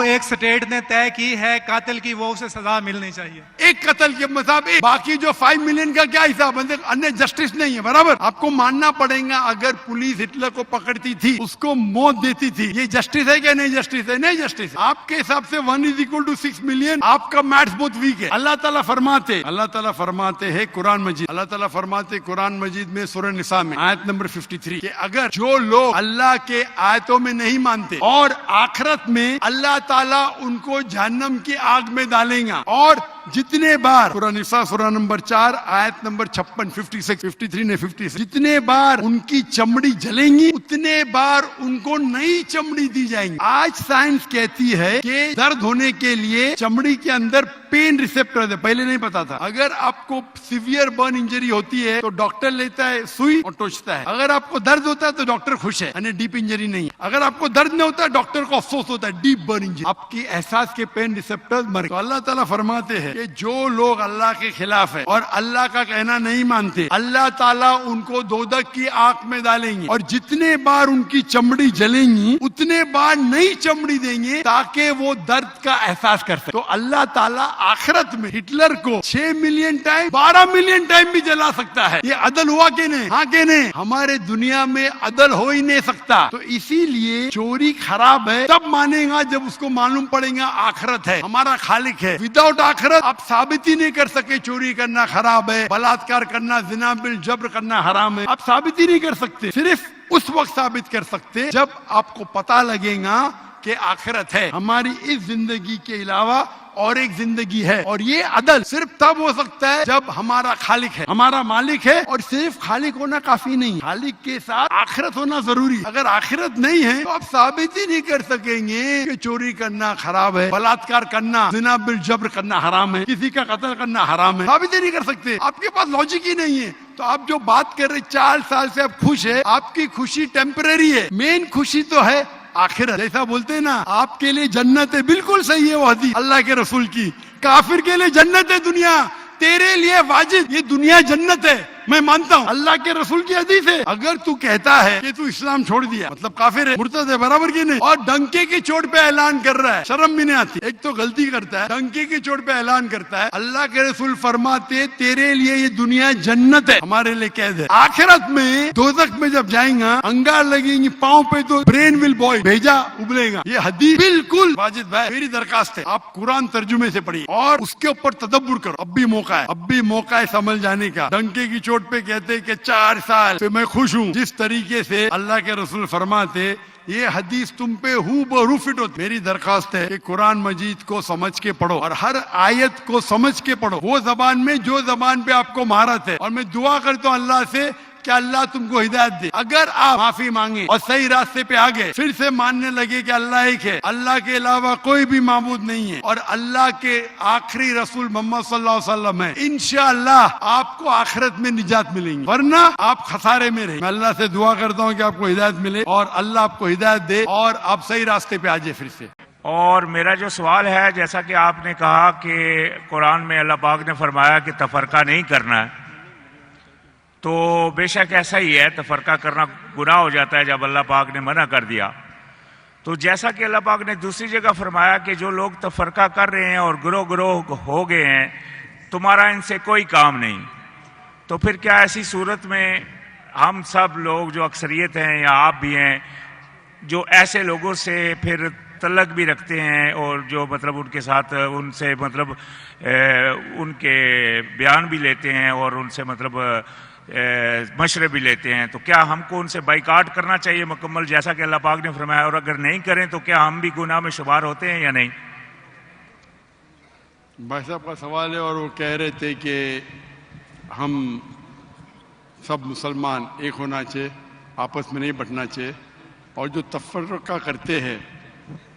ایک سٹیٹ نے طے کی ہے قاتل کی وہ اسے سزا ملنی چاہیے. ایک قتل کے مطابق باقی جو 5 ملین کا کیا حساب ہے؟ انہیں جسٹس نہیں ہے. برابر آپ کو ماننا پڑے گا اگر پولیس ہٹلر کو پکڑتی تھی اس کو موت دیتی تھی یہ جسٹس ہے کیا؟ نہیں جسٹس ہے. نہیں جسٹس ہے. آپ کے حساب سے 1=6 ملین آپ کا میتھس بہت ویک ہے. اللہ تعالیٰ فرماتے ہیں قرآن مجید، اللہ تعالیٰ فرماتے قرآن مجید میں سورہ نساء میں آیت نمبر 53 کہ اگر جو لوگ اللہ کے آیتوں میں نہیں مانتے اور آخرت میں اللہ تعالیٰ ان کو جہنم کی آگ میں ڈالیں گا اور جتنے بار سورہ نساء سورہ نمبر 4 آیت نمبر 53 جتنے بار ان کی چمڑی جلیں گی اتنے بار ان کو نئی چمڑی دی جائیں گی. آج سائنس کہتی ہے کہ درد ہونے کے لیے چمڑی کے اندر پین ریسپٹر ہے. پہلے نہیں پتا تھا. اگر آپ کو سیویئر برن انجری ہوتی ہے تو ڈاکٹر لیتا ہے سوئی اور ٹوچتا ہے. اگر آپ کو درد ہوتا ہے تو ڈاکٹر خوش ہے یعنی ڈیپ انجری نہیں. اگر آپ کو درد نہیں ہوتا ڈاکٹر کو افسوس ہوتا ہے ڈیپ برن انجری. آپ کی احساس کے پین ریسپٹر مر گئے. تو اللہ تعالیٰ فرماتے ہیں کہ جو لوگ اللہ کے خلاف ہے اور اللہ کا کہنا نہیں مانتے اللہ تعالیٰ ان کو دوزخ کی آگ میں ڈالیں گے اور جتنے بار ان کی چمڑی جلیں گی اتنے بار نئی چمڑی دیں گے تاکہ وہ درد کا احساس کر سکے. تو اللہ تعالیٰ آخرت میں ہٹلر کو 6 ملین ٹائم 12 ملین ٹائم بھی جلا سکتا ہے. یہ عدل ہوا کہ نہیں؟ ہاں کہ نہیں؟ ہمارے دنیا میں عدل ہو ہی نہیں سکتا. تو اسی لیے چوری خراب ہے تب مانے گا جب اس کو معلوم پڑے گا آخرت ہے ہمارا خالق ہے. وداؤٹ آخرت آپ ثابت ہی نہیں کر سکے چوری کرنا خراب ہے، بلاತ್ಕಾರ کرنا، زنا بالجبر کرنا حرام ہے. آپ ثابت ہی نہیں کر سکتے. صرف اس وقت ثابت کر سکتے جب آپ کو پتا لگے گا کہ آخرت ہے. ہماری اس زندگی کے علاوہ اور ایک زندگی ہے اور یہ عدل صرف تب ہو سکتا ہے جب ہمارا خالق ہے ہمارا مالک ہے. اور صرف خالق ہونا کافی نہیں، خالق کے ساتھ آخرت ہونا ضروری. اگر آخرت نہیں ہے تو آپ ثابت ہی نہیں کر سکیں گے کہ چوری کرنا خراب ہے، بلاತ್ಕಾರ کرنا، زنا بالجبر کرنا حرام ہے، کسی کا قتل کرنا حرام ہے. ثابت ہی نہیں کر سکتے. آپ کے پاس لاجک ہی نہیں ہے. تو آپ جو بات کر رہے 4 سال سے آپ خوش ہے، آپ کی خوشی ٹیمپرری ہے. مین خوشی تو ہے آخرت. جیسا بولتے ہیں نا آپ کے لیے جنت ہے، بالکل صحیح ہے وہ حدیث اللہ کے رسول کی. کافر کے لیے جنت ہے دنیا، تیرے لیے واجب یہ دنیا جنت ہے. میں مانتا ہوں اللہ کے رسول کی حدیث ہے. اگر تو کہتا ہے کہ تو اسلام چھوڑ دیا مطلب کافر ہے، مرتد ہے، برابر کی نہیں، اور ڈنکے کی چوٹ پہ اعلان کر رہا ہے، شرم بھی نہیں آتی. ایک تو غلطی کرتا ہے، ڈنکے کی چوٹ پہ اعلان کرتا ہے. اللہ کے رسول فرماتے تیرے لیے یہ دنیا جنت ہے، ہمارے لیے قید ہے. آخرت میں دوزخ میں جب جائیں گا انگار لگیں گی پاؤں پہ تو برین ول بوائے بھیجا ابلے گا. یہ حدیث بالکل واجد بھائی میری درخواست ہے آپ قرآن ترجمے سے پڑھیے اور اس کے اوپر تدبر کرو. اب بھی موقع ہے سمجھ جانے کا. ڈنکے کی چوٹ پہ کہتے کہ 4 سال سے میں خوش ہوں. جس طریقے سے اللہ کے رسول فرماتے یہ حدیث تم پہ ہو بہو فٹ ہوتی. میری درخواست ہے کہ قرآن مجید کو سمجھ کے پڑھو اور ہر آیت کو سمجھ کے پڑھو وہ زبان میں جو زبان پہ آپ کو مہارت ہے. اور میں دعا کرتا ہوں اللہ سے کہ اللہ تم کو ہدایت دے. اگر آپ معافی مانگے اور صحیح راستے پہ آگے پھر سے ماننے لگے کہ اللہ ایک ہے، اللہ کے علاوہ کوئی بھی معبود نہیں ہے اور اللہ کے آخری رسول محمد صلی اللہ علیہ وسلم ہے، انشاءاللہ آپ کو آخرت میں نجات ملیں گی، ورنہ آپ خسارے میں رہیں. میں اللہ سے دعا کرتا ہوں کہ آپ کو ہدایت ملے اور اللہ آپ کو ہدایت دے اور آپ صحیح راستے پہ آ جائے پھر سے. اور میرا جو سوال ہے جیسا کہ آپ نے کہا کہ قرآن میں اللہ پاک نے فرمایا کہ تفرقہ نہیں کرنا ہے، تو بے شک ایسا ہی ہے، تفرقہ کرنا گناہ ہو جاتا ہے جب اللہ پاک نے منع کر دیا. تو جیسا کہ اللہ پاک نے دوسری جگہ فرمایا کہ جو لوگ تفرقہ کر رہے ہیں اور گروہ ہو گئے ہیں تمہارا ان سے کوئی کام نہیں. تو پھر کیا ایسی صورت میں ہم سب لوگ جو اکثریت ہیں یا آپ بھی ہیں جو ایسے لوگوں سے پھر تعلق بھی رکھتے ہیں اور جو مطلب ان کے ساتھ ان سے مطلب ان کے بیان بھی لیتے ہیں اور ان سے مطلب مشورے بھی لیتے ہیں، تو کیا ہم کو ان سے بائیکاٹ کرنا چاہیے مکمل جیسا کہ اللہ پاک نے فرمایا؟ اور اگر نہیں کریں تو کیا ہم بھی گناہ میں شمار ہوتے ہیں یا نہیں؟ بھائی صاحب کا سوال ہے اور وہ کہہ رہے تھے کہ ہم سب مسلمان ایک ہونا چاہیے، آپس میں نہیں بٹنا چاہیے، اور جو تفرقہ کرتے ہیں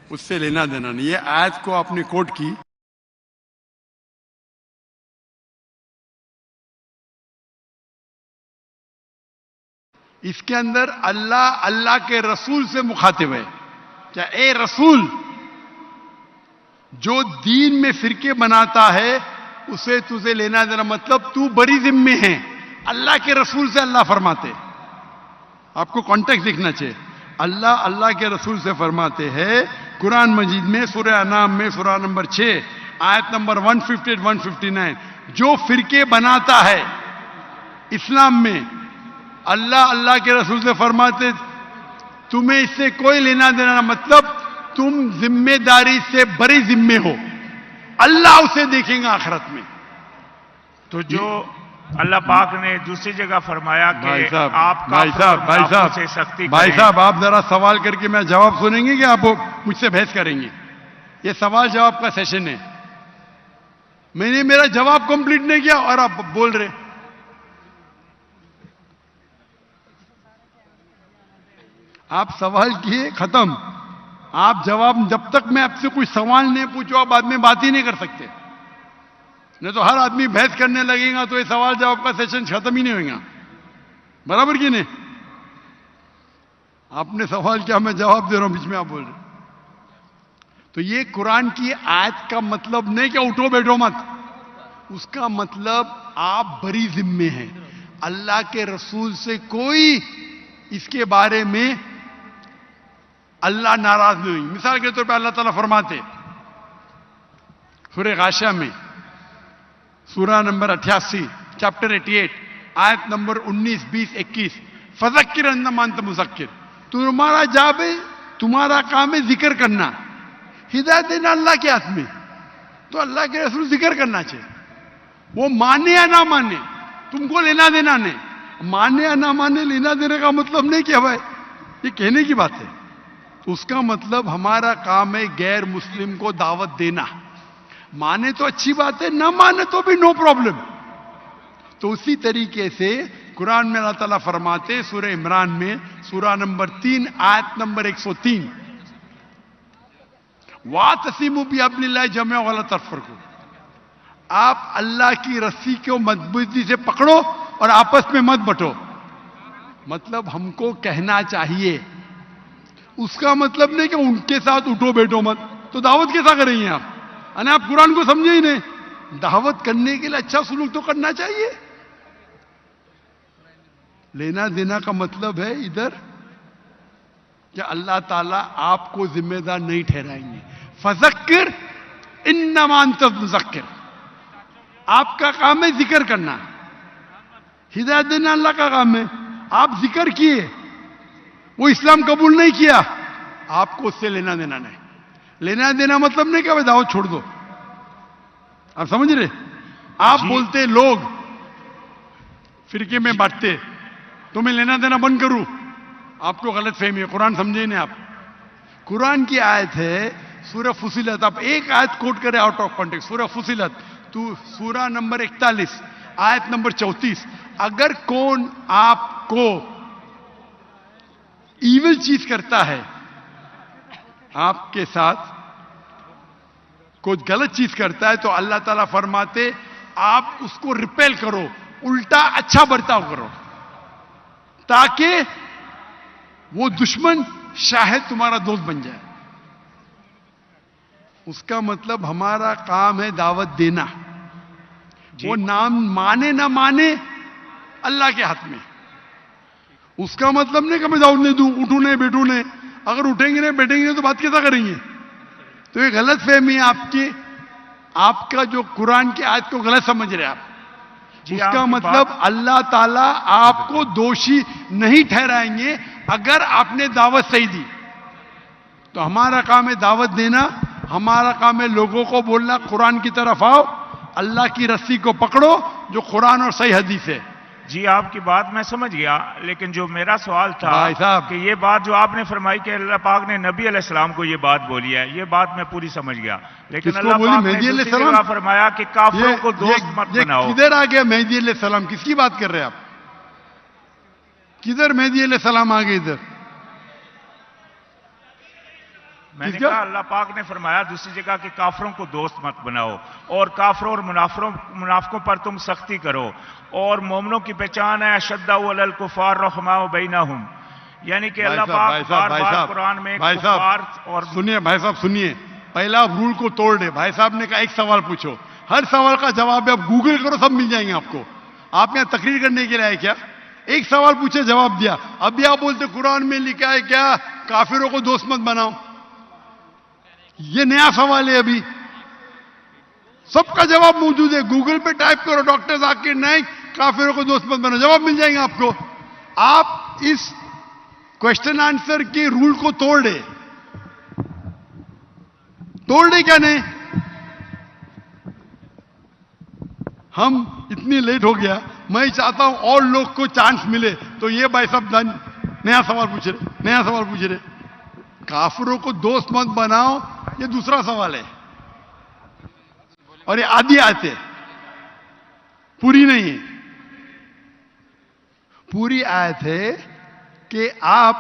اس سے لینا دینا نہیں. یہ آیت کو آپ نے کوٹ کی. اس کے اندر اللہ کے رسول سے مخاطب ہے. کیا اے رسول جو دین میں فرقے بناتا ہے اسے تجھے لینا دینا، مطلب تو بڑی ذمہ ہے. اللہ کے رسول سے اللہ فرماتے. آپ کو کانٹیکسٹ دیکھنا چاہیے. اللہ کے رسول سے فرماتے ہیں قرآن مجید میں سورہ انعام میں سورہ نمبر 6 آیت نمبر 158 159 جو فرقے بناتا ہے اسلام میں، اللہ کے رسول سے فرماتے تمہیں اس سے کوئی لینا دینا، مطلب تم ذمہ داری سے بری ذمے ہو، اللہ اسے دیکھیں گا آخرت میں. تو جو اللہ پاک نے دوسری جگہ فرمایا کہ آپ سے سختی بھائی صاحب آپ ذرا سوال کر کے میں جواب سنیں گے کہ آپ مجھ سے بحث کریں گے؟ یہ سوال جواب کا سیشن ہے. میں نے میرا جواب کمپلیٹ نہیں کیا اور آپ بول رہے. آپ سوال کیے ختم. آپ جواب، جب تک میں آپ سے کوئی سوال نہیں پوچھوں آپ بعد میں بات ہی نہیں کر سکتے. نہیں تو ہر آدمی بحث کرنے لگے گا تو یہ سوال جواب کا سیشن ختم ہی نہیں ہوگا. برابر کی نہیں؟ آپ نے سوال کیا، میں جواب دے رہا ہوں، بیچ میں آپ بول رہے. تو یہ قرآن کی آیت کا مطلب نہیں کہ اٹھو بیٹھو مت، اس کا مطلب آپ بری ذمے ہیں. اللہ کے رسول سے کوئی اس کے بارے میں اللہ ناراض نہیں ہوئی. مثال کے طور پہ اللہ تعالیٰ فرماتے سورہ غاشیہ میں سورہ نمبر 88 چیپٹر 88 آیت نمبر 19 20 21 فذکر انما انت مذکر، تمہارا جاب ہے، تمہارا کام ہے ذکر کرنا. ہدایت دینا اللہ کے ہاتھ میں. تو اللہ کے رسول ذکر کرنا چاہیے. وہ مانے یا نہ مانے تم کو لینا دینا نہیں. مانے یا نہ مانے لینا دینے کا مطلب نہیں کہ بھائی یہ کہنے کی بات ہے. اس کا مطلب ہمارا کام ہے غیر مسلم کو دعوت دینا. مانے تو اچھی بات ہے، نہ مانے تو بھی نو پرابلم. تو اسی طریقے سے قرآن میں اللہ تعالیٰ فرماتے سورہ عمران میں سورہ نمبر 3 آیت نمبر 103 وَاعْتَصِمُوا بِحَبْلِ اللَّهِ جَمِيعًا وَلَا تَفَرَّقُوا، آپ اللہ کی رسی کو مضبوطی سے پکڑو اور آپس میں مت بٹو. مطلب ہم کو کہنا چاہیے، اس کا مطلب نہیں کہ ان کے ساتھ اٹھو بیٹھو مت. تو دعوت کیسا کریں گے آپ؟ یعنی آپ قرآن کو سمجھے ہی نہیں. دعوت کرنے کے لیے اچھا سلوک تو کرنا چاہیے. لینا دینا کا مطلب ہے ادھر کہ اللہ تعالیٰ آپ کو ذمہ دار نہیں ٹھہرائیں گے. فذکر انما انت مذکر، آپ کا کام ہے ذکر کرنا. ہدایت دینا اللہ کا کام ہے. آپ ذکر کیے، وہ اسلام قبول نہیں کیا، آپ کو اس سے لینا دینا نہیں. لینا دینا مطلب نہیں کہ دعوت چھوڑ دو. آپ سمجھ رہے؟ آپ بولتے لوگ فرقے میں بانٹتے تو میں لینا دینا بند کروں، آپ کو غلط فہمی ہے. قرآن سمجھے نہیں آپ. قرآن کی آیت ہے سورہ فصلت. آپ ایک آیت کوٹ کریں آؤٹ آف کانٹیکسٹ. سورہ فصلت تو سورہ نمبر 41 آیت نمبر 34. اگر کون آپ کو ایول چیز کرتا ہے، آپ کے ساتھ کوئی غلط چیز کرتا ہے تو اللہ تعالیٰ فرماتے آپ اس کو ریپیل کرو، الٹا اچھا برتاؤ کرو تاکہ وہ دشمن شاید تمہارا دوست بن جائے. اس کا مطلب ہمارا کام ہے دعوت دینا. وہ نام مانے نہ مانے اللہ کے ہاتھ میں. اس کا مطلب نہیں کہ میں دعوت نہیں دوں، اٹھوں نہیں بیٹھوں نہیں. اگر اٹھیں گے نہیں بیٹھیں گے تو بات کیسا کریں گے؟ تو یہ غلط فہمی ہے آپ کی. آپ کا جو قرآن کی آیت کو غلط سمجھ رہے آپ. اس کا مطلب اللہ تعالیٰ آپ کو دوشی نہیں ٹھہرائیں گے اگر آپ نے دعوت صحیح دی. تو ہمارا کام ہے دعوت دینا. ہمارا کام ہے لوگوں کو بولنا قرآن کی طرف آؤ، اللہ کی رسی کو پکڑو جو قرآن اور صحیح حدیث ہے. جی آپ کی بات میں سمجھ گیا، لیکن جو میرا سوال تھا کہ یہ بات جو آپ نے فرمائی کہ اللہ پاک نے نبی علیہ السلام کو یہ بات بولی ہے، یہ بات میں پوری سمجھ گیا. لیکن اللہ پاک نے دوسری جگہ فرمایا کہ کافروں کو دوست مت بناؤ. کدھر آ گیا مہدی علیہ السلام؟ کس کی بات کر رہے ہیں آپ؟ کدھر مہدی علیہ السلام آ گئے ادھر؟ میں نے کہا اللہ پاک نے فرمایا دوسری جگہ کہ کافروں کو دوست مت بناؤ اور کافروں اور منافقوں پر تم سختی کرو، اور مومنوں کی پہچان ہے اشداء علی الکفار رحماء بینہم. یعنی کہ اللہ پاک بار بار قرآن میں کفار اور سنیے بھائی صاحب سنیے، پہلا رول کو توڑ دے. بھائی صاحب نے کہا ایک سوال پوچھو، ہر سوال کا جواب ہے. آپ گوگل کرو سب مل جائیں گے آپ کو. آپ یہاں تقریر کرنے کے لیے آئے کیا؟ ایک سوال پوچھے جواب دیا. ابھی آپ بولتے قرآن میں لکھا ہے کیا کافروں کو دوست مت بناؤ. یہ نیا سوال ہے ابھی. سب کا جواب موجود ہے, گوگل پہ ٹائپ کرو ڈاکٹر ذاکر نائک کافروں کو دوست مت بناؤ, جواب مل جائیں گے آپ کو. آپ اس کوشچن آنسر کے رول کو توڑ دے کیا نہیں. ہم اتنی لیٹ ہو گیا, میں چاہتا ہوں اور لوگ کو چانس ملے. تو یہ بھائی صاحب نیا سوال پوچھ رہے. کافروں کو دوست مت بناؤ, یہ دوسرا سوال ہے, اور یہ آدھی آیت ہے, پوری نہیں ہے. پوری آیت ہے کہ آپ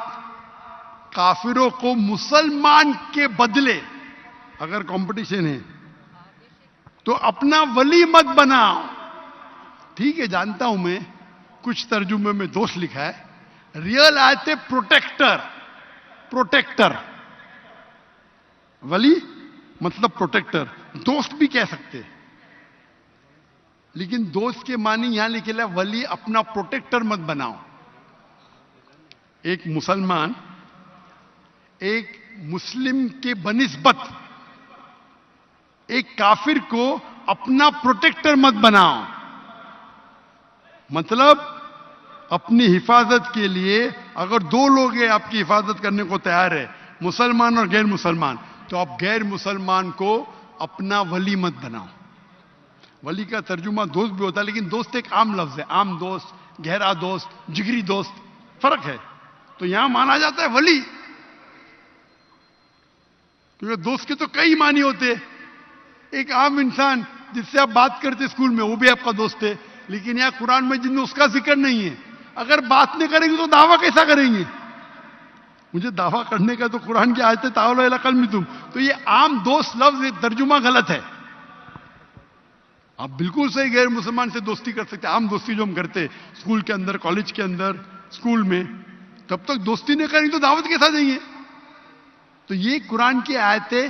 کافروں کو مسلمان کے بدلے, اگر کمپٹیشن ہے تو اپنا ولی مت بناؤ. ٹھیک ہے, جانتا ہوں میں, کچھ ترجمے میں دوست لکھا ہے. ریئل آیت ہے پروٹیکٹر. ولی مطلب پروٹیکٹر, دوست بھی کہہ سکتے, لیکن دوست کے معنی یہاں لکھے ہے ولی اپنا پروٹیکٹر مت بناؤ. ایک مسلمان ایک مسلم کے بنسبت ایک کافر کو اپنا پروٹیکٹر مت بناؤ. مطلب اپنی حفاظت کے لیے اگر دو لوگ ہیں آپ کی حفاظت کرنے کو تیار ہے, مسلمان اور غیر مسلمان, تو آپ غیر مسلمان کو اپنا ولی مت بناؤ. ولی کا ترجمہ دوست بھی ہوتا ہے, لیکن دوست ایک عام لفظ ہے. عام دوست, گہرا دوست, جگری دوست, فرق ہے. تو یہاں مانا جاتا ہے ولی, کیونکہ دوست کے تو کئی معنی ہوتے. ایک عام انسان جس سے آپ بات کرتے اسکول میں, وہ بھی آپ کا دوست ہے, لیکن یہاں قرآن میں جن میں اس کا ذکر نہیں ہے. اگر بات نہیں کریں گے تو دعویٰ کیسا کریں گے؟ مجھے دعویٰ کرنے کا تو قرآن کی آیت ہے تعالوا الی کلمۃ. تو یہ عام دوست لفظ ترجمہ غلط ہے. آپ بالکل صحیح غیر مسلمان سے دوستی کر سکتے, عام دوستی جو ہم کرتے اسکول کے اندر, کالج کے اندر, اسکول میں, تب تک دوستی نہیں کریں تو دعوت کیسا دیں گے؟ تو یہ قرآن کی آیت ہے.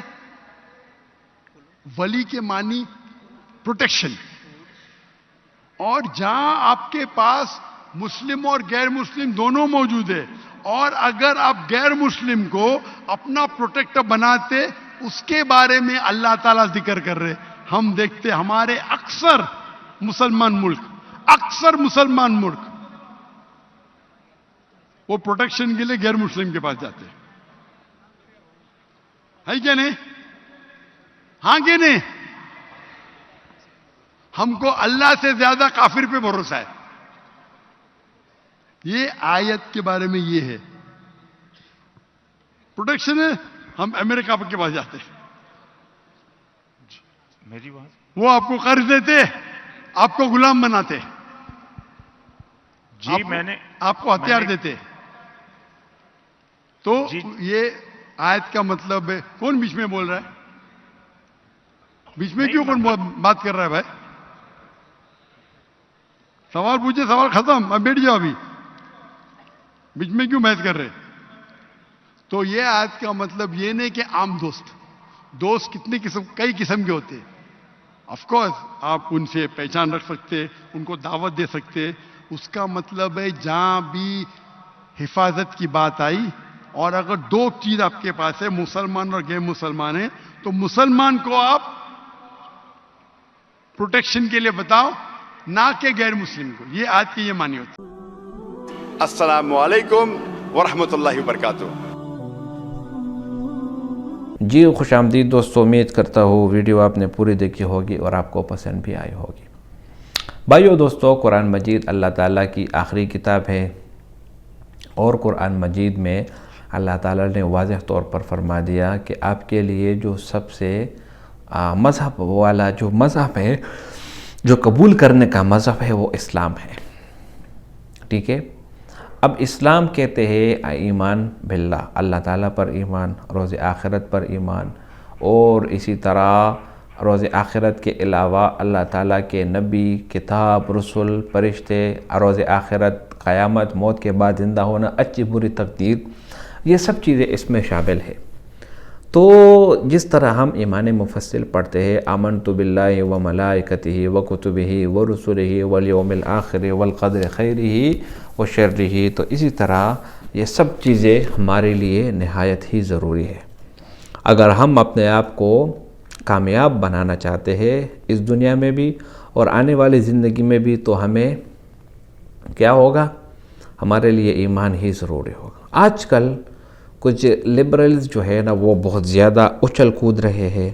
ولی کے معنی پروٹیکشن. اور جہاں آپ کے پاس مسلم اور غیر مسلم دونوں موجود ہے, اور اگر آپ غیر مسلم کو اپنا پروٹیکٹر بناتے, اس کے بارے میں اللہ تعالیٰ ذکر کر رہے. ہم دیکھتے ہمارے اکثر مسلمان ملک وہ پروٹیکشن کے لیے غیر مسلم کے پاس جاتے ہے کیا نہیں؟ ہاں کہ نہیں؟ ہم کو اللہ سے زیادہ کافر پہ بھروسہ ہے. یہ آیت کے بارے میں یہ ہے, پروٹیکشن ہے, ہم امریکہ کے پاس جاتے ہیں, میری بات, وہ آپ کو قرض دیتے, آپ کو غلام بناتے, جی میں نے آپ کو ہتھیار دیتے. تو یہ آیت کا مطلب ہے. کون بیچ میں بول رہا ہے؟ بیچ میں کیوں کون بات کر رہا ہے بھائی؟ سوال پوچھے, سوال ختم, اب بیٹھ جاؤ. ابھی بیچ میں کیوں بحث کر رہے؟ تو یہ آیت کا مطلب یہ نہیں کہ عام دوست کتنے کئی قسم کے ہوتے. آف کورس آپ ان سے پہچان رکھ سکتے, ان کو دعوت دے سکتے. اس کا مطلب ہے جہاں بھی حفاظت کی بات آئی, اور اگر دو چیز آپ کے پاس ہے, مسلمان اور غیر مسلمان ہیں, تو مسلمان کو آپ پروٹیکشن کے لیے بتاؤ, نہ کہ غیر مسلم کو. یہ آج کی یہ معنی ہوتی. السلام علیکم ورحمۃ اللہ وبرکاتہ. جی خوش آمدید دوستو, امید کرتا ہوں ویڈیو آپ نے پوری دیکھی ہوگی اور آپ کو پسند بھی آئی ہوگی. بھائیو دوستو, قرآن مجید اللہ تعالیٰ کی آخری کتاب ہے, اور قرآن مجید میں اللہ تعالیٰ نے واضح طور پر فرما دیا کہ آپ کے لیے جو سب سے مذہب والا جو مذہب ہے, جو قبول کرنے کا مذہب ہے, وہ اسلام ہے. ٹھیک ہے. اب اسلام کہتے ہیں ایمان باللہ, اللہ تعالیٰ پر ایمان, روز آخرت پر ایمان, اور اسی طرح روز آخرت کے علاوہ اللہ تعالیٰ کے نبی, کتاب, رسول, فرشتے, روز آخرت, قیامت, موت کے بعد زندہ ہونا, اچھی بری تقدیر, یہ سب چیزیں اس میں شامل ہے. تو جس طرح ہم ایمان مفصل پڑھتے ہیں آمنت باللہ و ملائکتہ و کتبہ و رسلہ والیوم الآخر والقدر خیرہ و شرہ، تو اسی طرح یہ سب چیزیں ہمارے لیے نہایت ہی ضروری ہے۔ اگر ہم اپنے آپ کو کامیاب بنانا چاہتے ہیں اس دنیا میں بھی اور آنے والی زندگی میں بھی، تو ہمیں کیا ہوگا؟ ہمارے لیے ایمان ہی ضروری ہوگا۔ آج کل کچھ لبرلز جو ہے نا وہ بہت زیادہ اچھل کود رہے ہیں،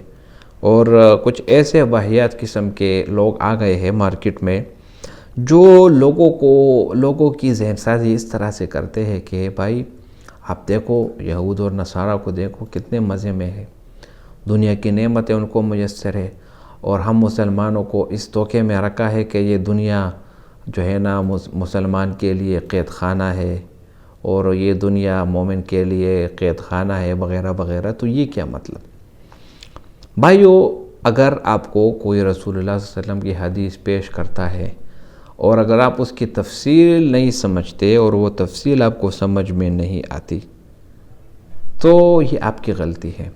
اور کچھ ایسے واہیات قسم کے لوگ آ گئے ہیں مارکیٹ میں جو لوگوں کی ذہن سازی اس طرح سے کرتے ہیں کہ بھائی آپ دیکھو یہود اور نصارہ کو دیکھو کتنے مزے میں ہے، دنیا کی نعمتیں ان کو میسر ہے، اور ہم مسلمانوں کو اس دھوکے میں رکھا ہے کہ یہ دنیا جو ہے نا مسلمان کے لیے قید خانہ ہے، اور یہ دنیا مومن کے لیے قید خانہ ہے وغیرہ وغیرہ۔ تو یہ کیا مطلب؟ بھائیو، اگر آپ کو کوئی رسول اللہ صلی اللہ علیہ وسلم کی حدیث پیش کرتا ہے اور اگر آپ اس کی تفصیل نہیں سمجھتے اور وہ تفصیل آپ کو سمجھ میں نہیں آتی، تو یہ آپ کی غلطی ہے۔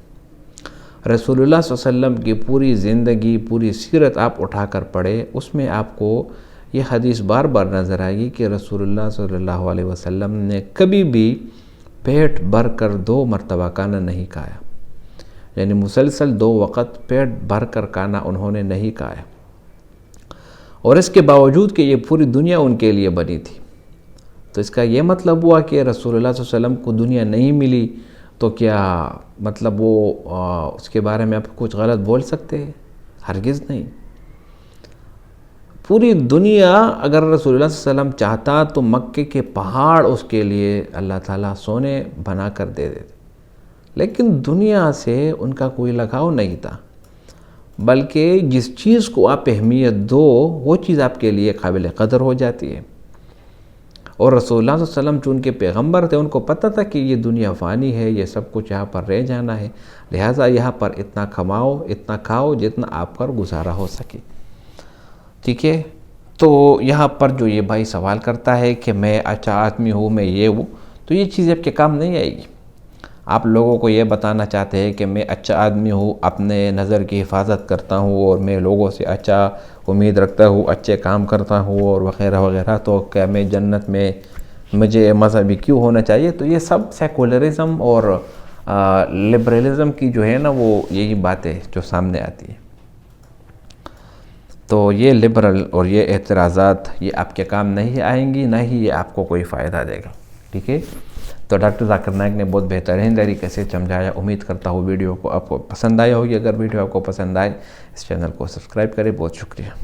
رسول اللہ صلی اللہ علیہ وسلم کی پوری زندگی، پوری سیرت آپ اٹھا کر پڑھیں، اس میں آپ کو یہ حدیث بار بار نظر آئے گی کہ رسول اللہ صلی اللہ علیہ وسلم نے کبھی بھی پیٹ بھر کر 2 مرتبہ کھانا نہیں کھایا، یعنی مسلسل 2 وقت پیٹ بھر کر کھانا انہوں نے نہیں کھایا، اور اس کے باوجود کہ یہ پوری دنیا ان کے لیے بنی تھی۔ تو اس کا یہ مطلب ہوا کہ رسول اللہ صلی اللہ علیہ وسلم کو دنیا نہیں ملی تو کیا مطلب وہ اس کے بارے میں آپ کچھ غلط بول سکتے ہیں؟ ہرگز نہیں۔ پوری دنیا اگر رسول اللہ صلی اللہ علیہ وسلم چاہتا تو مکے کے پہاڑ اس کے لیے اللہ تعالیٰ سونے بنا کر دے دیتے، لیکن دنیا سے ان کا کوئی لگاؤ نہیں تھا، بلکہ جس چیز کو آپ اہمیت دو وہ چیز آپ کے لیے قابل قدر ہو جاتی ہے۔ اور رسول اللہ صلی اللہ علیہ وسلم چونکہ پیغمبر تھے، ان کو پتہ تھا کہ یہ دنیا فانی ہے، یہ سب کچھ یہاں پر رہ جانا ہے، لہٰذا یہاں پر اتنا کماؤ، اتنا کھاؤ جتنا آپ پر گزارا ہو سکے۔ ٹھیک ہے، تو یہاں پر جو یہ بھائی سوال کرتا ہے کہ میں اچھا آدمی ہوں، میں یہ ہوں، تو یہ چیز آپ کے کام نہیں آئے گی۔ آپ لوگوں کو یہ بتانا چاہتے ہیں کہ میں اچھا آدمی ہوں، اپنے نظر کی حفاظت کرتا ہوں، اور میں لوگوں سے اچھا امید رکھتا ہوں، اچھے کام کرتا ہوں اور وغیرہ وغیرہ، تو کیا میں جنت میں مجھے مذہبی کیوں ہونا چاہیے؟ تو یہ سب سیکولرزم اور لبرلزم کی جو ہے نا وہ یہی باتیں جو سامنے آتی ہیں۔ تو یہ لبرل اور یہ اعتراضات یہ آپ کے کام نہیں آئیں گی، نہ ہی یہ آپ کو کوئی فائدہ دے گا۔ ٹھیک ہے، تو ڈاکٹر ذاکر نائک نے بہت بہترین طریقے سے سمجھایا۔ امید کرتا ہوں ویڈیو کو آپ کو پسند آیا ہوگی۔ اگر ویڈیو آپ کو پسند آئے اس چینل کو سبسکرائب کریں۔ بہت شکریہ۔